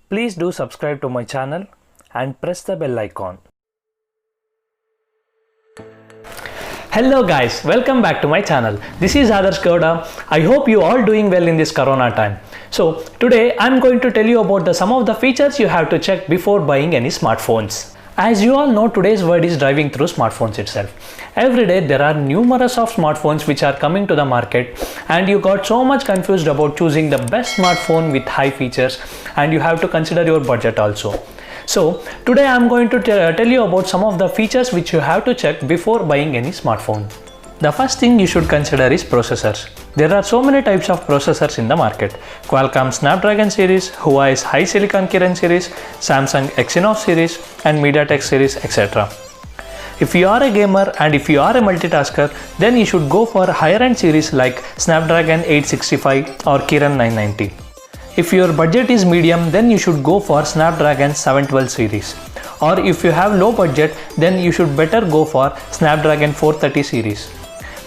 Please do subscribe to my channel and press the bell icon. Hello guys, welcome back to my channel. This is Adarsh Gowda. I hope you all doing well in this corona time. So today I'm going to tell you about some of the features you have to check before buying any smartphones. As you all know, today's world is driving through smartphones itself. Every day there are numerous of smartphones which are coming to the market, and you got so much confused about choosing the best smartphone with high features, and you have to consider your budget also. So today I'm going to tell you about some of the features which you have to check before buying any smartphone. The first thing you should consider is processors. There are so many types of processors in the market. Qualcomm Snapdragon series, Huawei's HiSilicon Kirin series, Samsung Exynos series and MediaTek series, etc. If you are a gamer and if you are a multitasker, then you should go for higher end series like Snapdragon 865 or Kirin 990. If your budget is medium, then you should go for Snapdragon 712 series. Or if you have low budget, then you should better go for Snapdragon 430 series.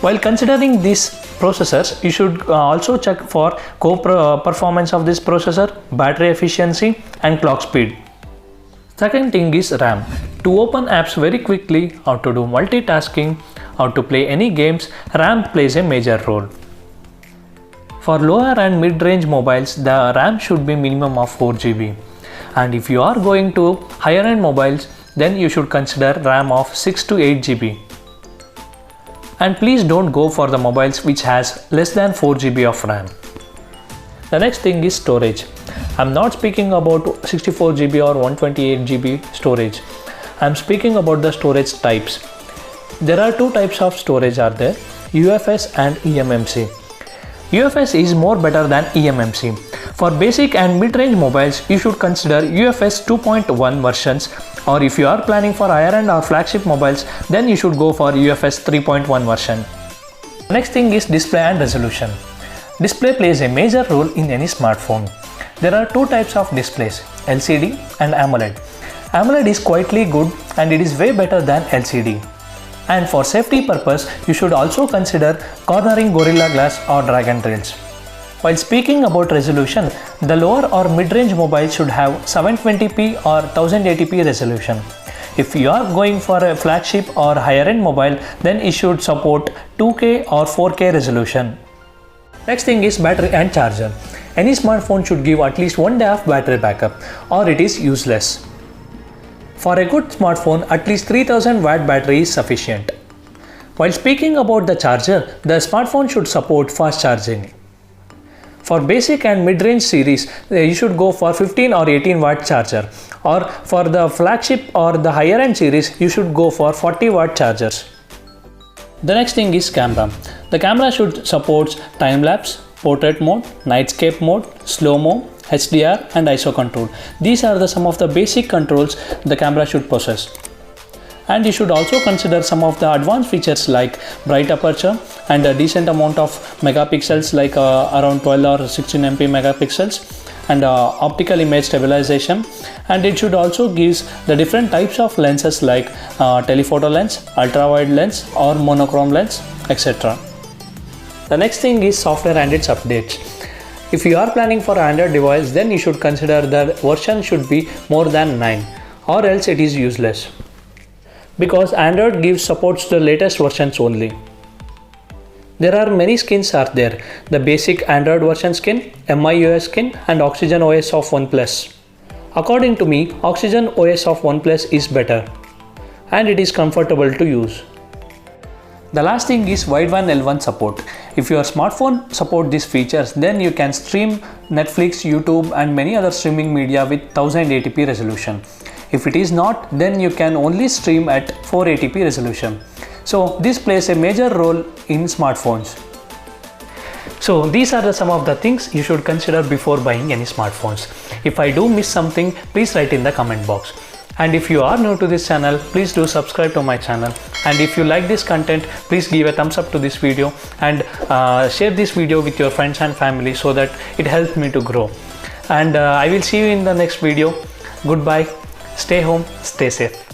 While considering these processors, you should also check for performance of this processor, battery efficiency and clock speed. Second thing is RAM. To open apps very quickly, or to do multitasking, or to play any games, RAM plays a major role. For lower and mid-range mobiles, the RAM should be minimum of 4 GB. And if you are going to higher end mobiles, then you should consider RAM of 6 to 8 GB. And please don't go for the mobiles which has less than 4 GB of RAM. The next thing is storage. I'm not speaking about 64 GB or 128 GB storage. I'm speaking about the storage types. There are two types of storage are there, UFS and eMMC. UFS is more better than eMMC. For basic and mid-range mobiles, you should consider UFS 2.1 versions, or if you are planning for higher end or flagship mobiles, then you should go for UFS 3.1 version. Next thing is display and resolution. Display plays a major role in any smartphone. There are two types of displays, LCD and AMOLED. AMOLED is quietly good and it is way better than LCD. And for safety purpose, you should also consider cornering Gorilla Glass or Dragon Rails. While speaking about resolution, the lower or mid-range mobile should have 720p or 1080p resolution. If you are going for a flagship or higher end mobile, then it should support 2K or 4K resolution. Next thing is battery and charger. Any smartphone should give at least 1 day of battery backup, or it is useless. For a good smartphone, at least 3000 watt battery is sufficient. While speaking about the charger, the smartphone should support fast charging. For basic and mid-range series, you should go for 15 or 18 watt charger, or for the flagship or the higher end series, you should go for 40 watt chargers. The next thing is camera. The camera should support time-lapse, portrait mode, nightscape mode, slow-mo, HDR and ISO control. These are some of the basic controls the camera should possess. And you should also consider some of the advanced features like bright aperture and a decent amount of megapixels like around 12 or 16 MP megapixels and optical image stabilization. And it should also give the different types of lenses like telephoto lens, ultra wide lens or monochrome lens, etc. The next thing is software and its updates. If you are planning for an Android device, then you should consider the version should be more than 9, or else it is useless. Because Android gives supports the latest versions only. There are many skins are there, the basic Android version skin, MIUI skin and Oxygen OS of OnePlus. According to me, Oxygen OS of OnePlus is better and it is comfortable to use. The last thing is Wideband L1 support. If your smartphone support these features, then you can stream Netflix, YouTube and many other streaming media with 1080p resolution. If it is not, then you can only stream at 480p resolution. So this plays a major role in smartphones. So these are some of the things you should consider before buying any smartphones. If I do miss something, please write in the comment box. And if you are new to this channel, please do subscribe to my channel. And if you like this content, please give a thumbs up to this video and share this video with your friends and family so that it helps me to grow. And I will see you in the next video. Goodbye. Stay home, stay safe.